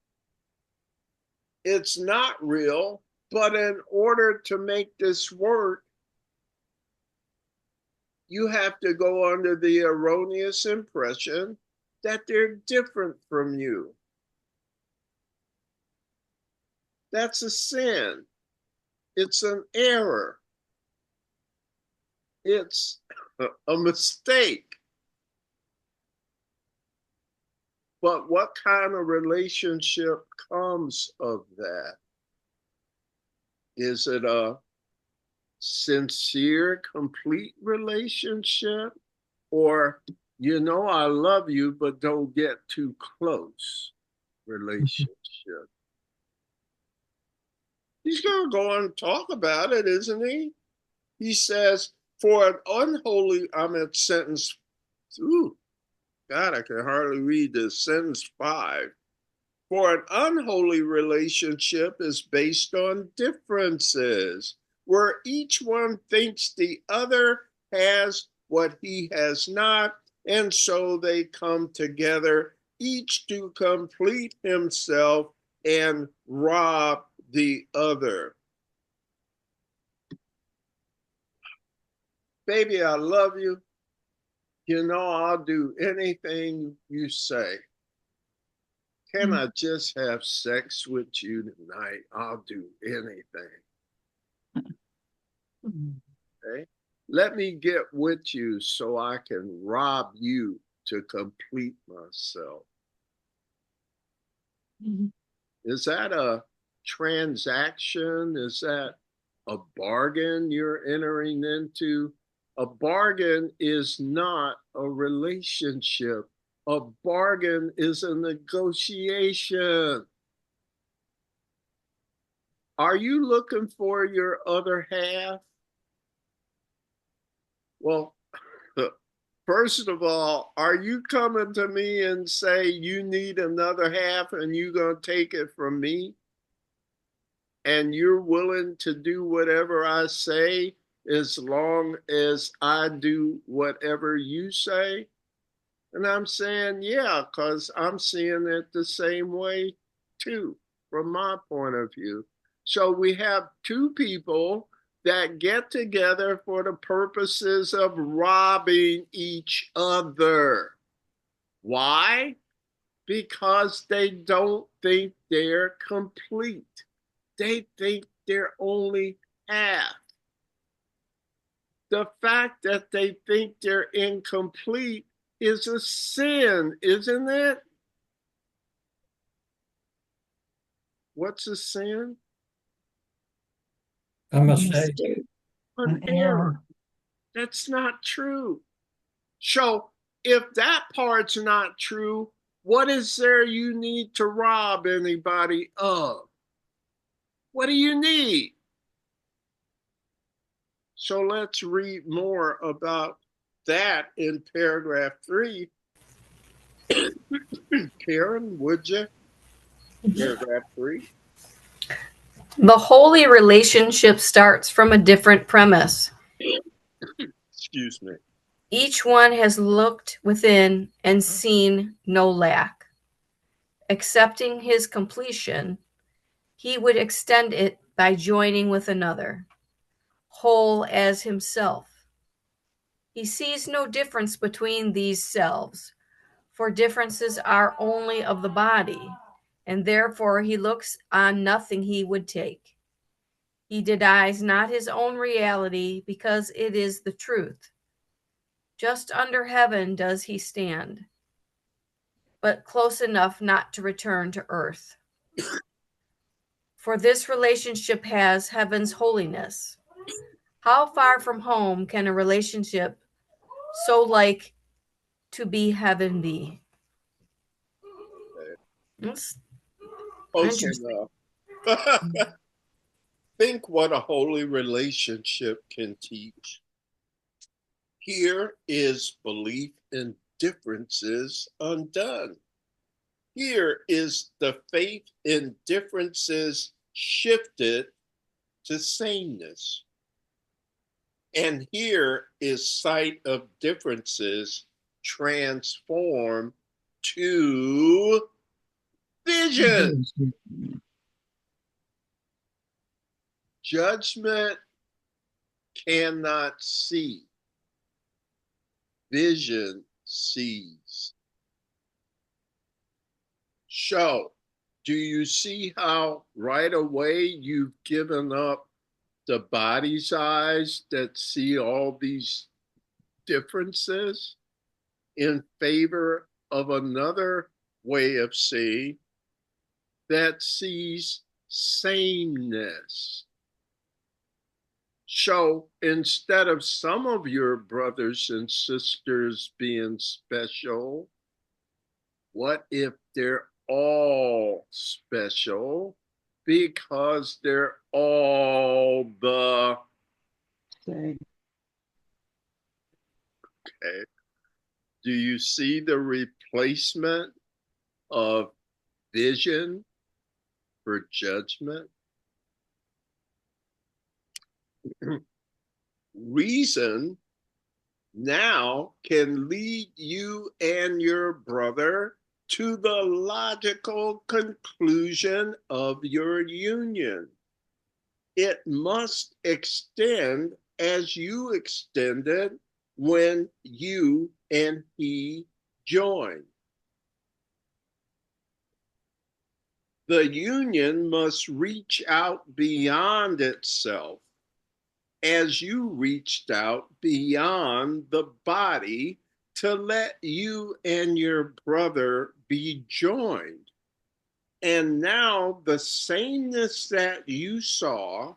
It's not real, but in order to make this work, you have to go under the erroneous impression that they're different from you. That's a sin. It's an error. It's a mistake. But what kind of relationship comes of that? Is it a sincere, complete relationship? Or, I love you, but don't get too close relationship? He's going to go on and talk about it, isn't he? He says, for an unholy, I'm at sentence, ooh, God, I can hardly read this, sentence 5. For an unholy relationship is based on differences, where each one thinks the other has what he has not, and so they come together, each to complete himself and rob the other. Baby, I love you. I'll do anything you say. Can I just have sex with you tonight? I'll do anything. Okay? Let me get with you so I can rob you to complete myself. Is that a transaction? Is that a bargain you're entering into? A bargain is not a relationship. A bargain is a negotiation. Are you looking for your other half? Well, first of all, are you coming to me and say you need another half and you're going to take it from me? And you're willing to do whatever I say as long as I do whatever you say? And I'm saying, yeah, because I'm seeing it the same way too, from my point of view. So we have two people that get together for the purposes of robbing each other. Why? Because they don't think they're complete. They think they're only half. The fact that they think they're incomplete is a sin, isn't it? What's a sin? A mistake. An error. That's not true. So if that part's not true, what is there you need to rob anybody of? What do you need? So let's read more about that in paragraph 3. Karen, would you? Paragraph 3. The holy relationship starts from a different premise. Excuse me. Each one has looked within and seen no lack. Accepting his completion, he would extend it by joining with another, whole as himself. He sees no difference between these selves, for differences are only of the body, and therefore he looks on nothing he would take. He denies not his own reality because it is the truth. Just under heaven does he stand, but close enough not to return to earth. for this relationship has heaven's holiness. How far from home can a relationship so like to be heaven be? That's Close interesting. enough. Think what a holy relationship can teach. Here is belief in differences undone. Here is the faith in differences shifted to sameness. And here is sight of differences transformed to vision. Judgment cannot see. Vision sees. So, do you see how right away you've given up the body's eyes that see all these differences in favor of another way of seeing that sees sameness? So instead of some of your brothers and sisters being special, what if they're all special because they're all the Same. okay? Do you see the replacement of vision for judgment? Reason now can lead you and your brother to the logical conclusion of your union. It must extend as you extended when you and he joined. The union must reach out beyond itself as you reached out beyond the body to let you and your brother be joined. And now the sameness that you saw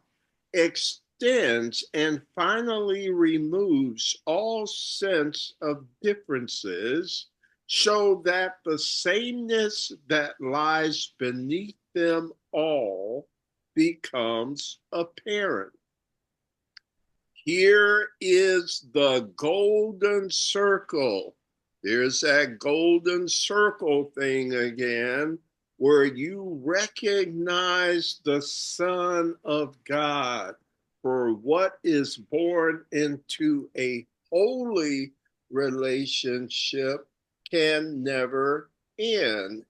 extends and finally removes all sense of differences so that the sameness that lies beneath them all becomes apparent. Here is the golden circle. There's that golden circle thing again, where you recognize the Son of God for what is born into a holy relationship can never end.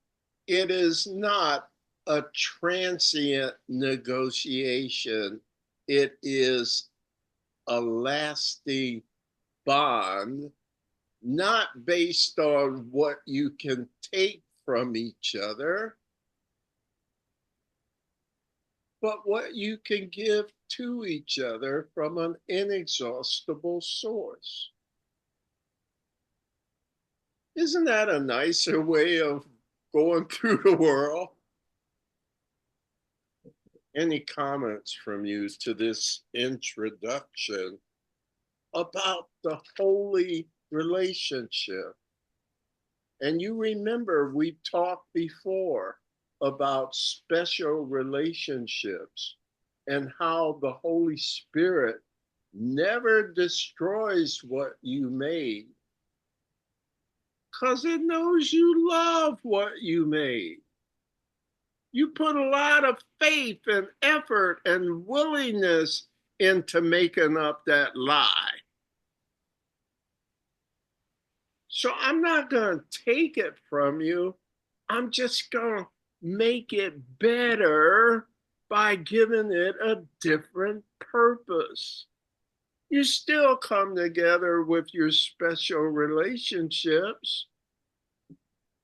It is not a transient negotiation. It is a lasting bond, not based on what you can take from each other, but what you can give to each other from an inexhaustible source. Isn't that a nicer way of going through the world? Any comments from you to this introduction about the holy relationship? And you remember we talked before about special relationships and how the Holy Spirit never destroys what you made because it knows you love what you made. You put a lot of faith and effort and willingness into making up that lie. So I'm not going to take it from you. I'm just going to make it better by giving it a different purpose. You still come together with your special relationships,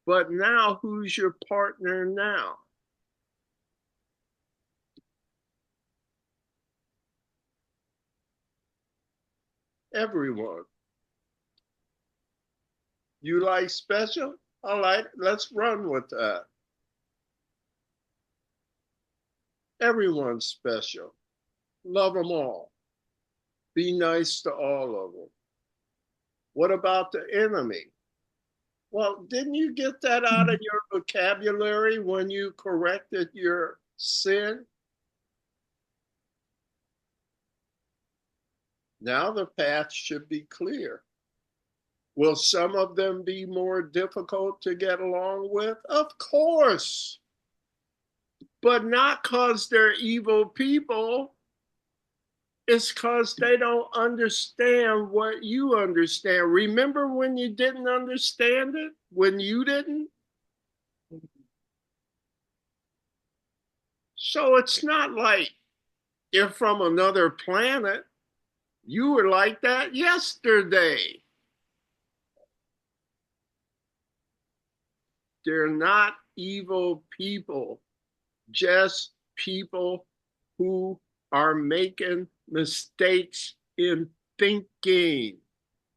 but now who's your partner now? Everyone. You like special? All right, let's run with that. Everyone's special. Love them all. Be nice to all of them. What about the enemy? Well, didn't you get that out of your vocabulary when you corrected your sin? Now the path should be clear. Will some of them be more difficult to get along with? Of course. But not because they're evil people. It's because they don't understand what you understand. Remember when you didn't understand it? When you didn't? So it's not like you're from another planet. You were like that yesterday. They're not evil people, just people who are making mistakes in thinking.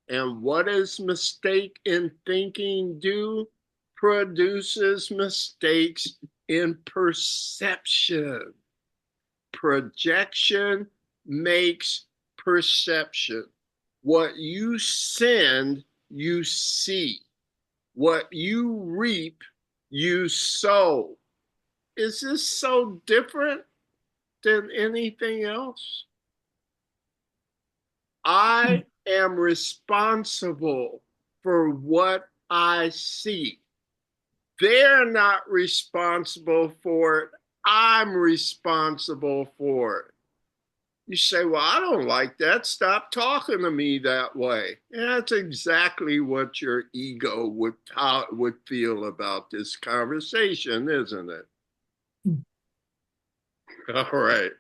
And what does mistake in thinking do? Produces mistakes in perception. Projection makes perception. What you send, you see. What you reap, you sow. Is this so different than anything else? I am responsible for what I see. They're not responsible for it. I'm responsible for it. You say, well, I don't like that. Stop talking to me that way. And that's exactly what your ego would feel about this conversation, isn't it? All right.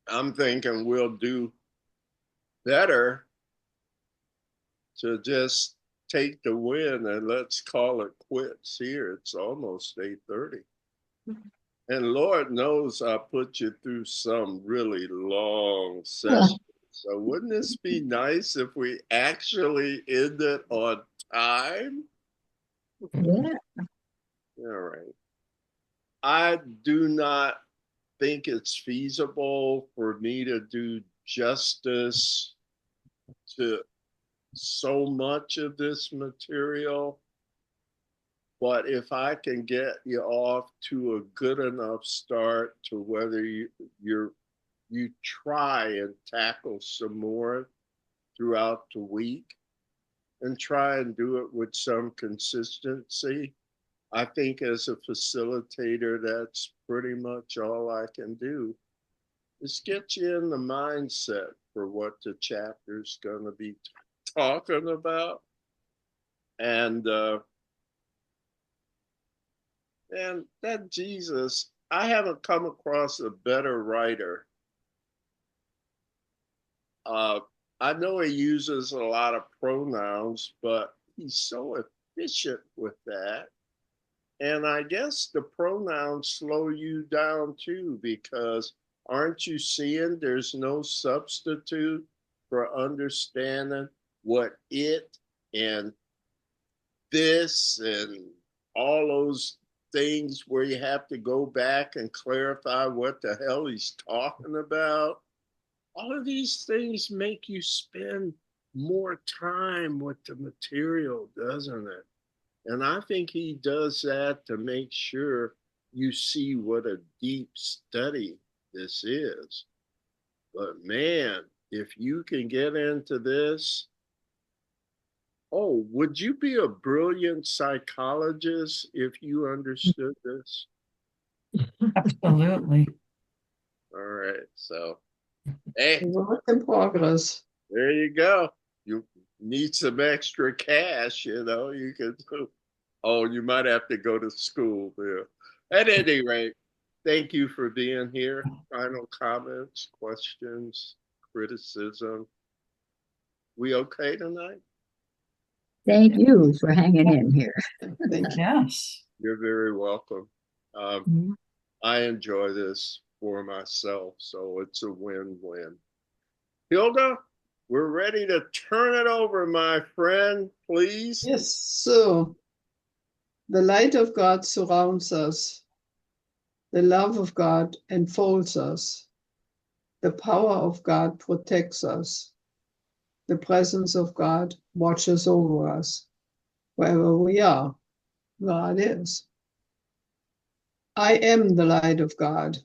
I'm thinking we'll do better to just take the win and let's call it quits here. It's almost 8:30. And Lord knows I put you through some really long sessions. So wouldn't this be nice if we actually ended on time? Yeah. All right. I do not think it's feasible for me to do justice to so much of this material. But if I can get you off to a good enough start to whether you try and tackle some more throughout the week and try and do it with some consistency, I think as a facilitator, that's pretty much all I can do is get you in the mindset for what the chapter's going to be talking about. And that Jesus, I haven't come across a better writer. I know he uses a lot of pronouns, but he's so efficient with that. And I guess the pronouns slow you down too, because aren't you seeing there's no substitute for understanding what it and this and all those things where you have to go back and clarify what the hell he's talking about? All of these things make you spend more time with the material, doesn't it? And I think he does that to make sure you see what a deep study this is. But man, if you can get into this, oh, would you be a brilliant psychologist if you understood this? Absolutely. All right. So, hey, Work in progress. there you go. You need some extra cash, you can do. Oh, you might have to go to school there. At any rate, thank you for being here. Final comments, questions, criticism. We okay tonight? Thank you for hanging in here. Thank you. Yes. You're very welcome. Mhm. I enjoy this for myself, so it's a win-win. Hilda, we're ready to turn it over, my friend, please. Yes, so the light of God surrounds us. The love of God enfolds us. The power of God protects us. The presence of God watches over us. Wherever we are, God is. I am the light of God.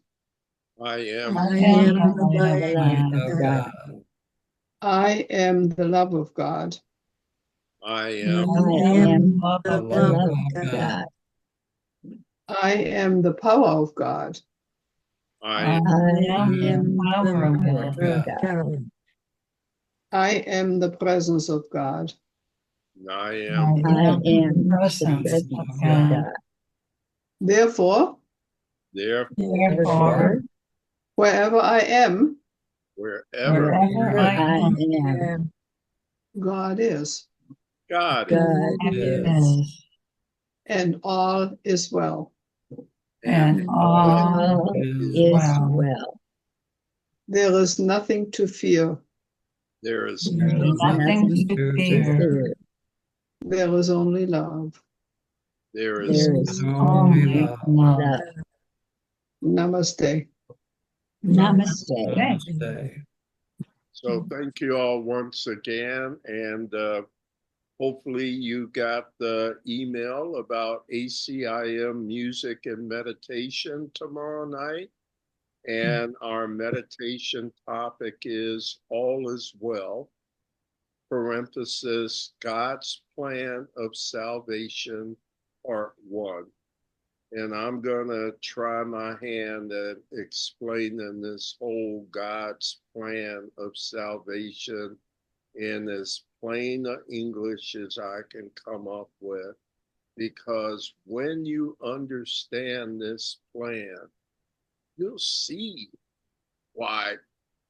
I am. I am the the light light of of God. God. I am the love of God. I I am. am the the love love of of God. God. I am the power of God. I I am. am the the power power of of God. God. I am the presence of God. I am. I am the presence presence of of God. God. Therefore, Therefore, Therefore, wherever I am, wherever Wherever I I am, am, God is, God is, God God is. is, and all is well. and and all all All is is well. well. There is nothing to fear. there is There is nothing. nothing to To fear. fear. There is only love. There is. There is Only only love. love. Namaste. Namaste. Namaste. So thank you all once again, and hopefully you got the email about ACIM music and meditation tomorrow night. And our meditation topic is All is Well, parenthesis, God's Plan of Salvation, Part 1. And I'm going to try my hand at explaining this whole God's plan of salvation in as plain English as I can come up with. Because when you understand this plan, you'll see why,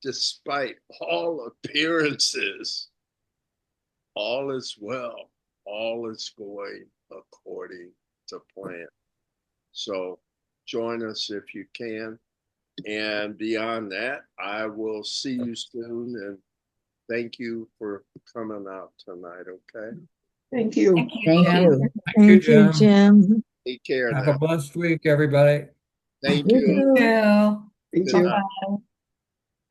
despite all appearances, all is well, all is going according to plan. So join us if you can. And beyond that, I will see you soon. And thank you for coming out tonight, okay? Thank you. Thank you, Thank Jim. you. Thank you, Thank you, Jim. Jim. Take care Have a now. blessed week, everybody. Thank You you. too. Thank you. Thank Good you. night. Bye.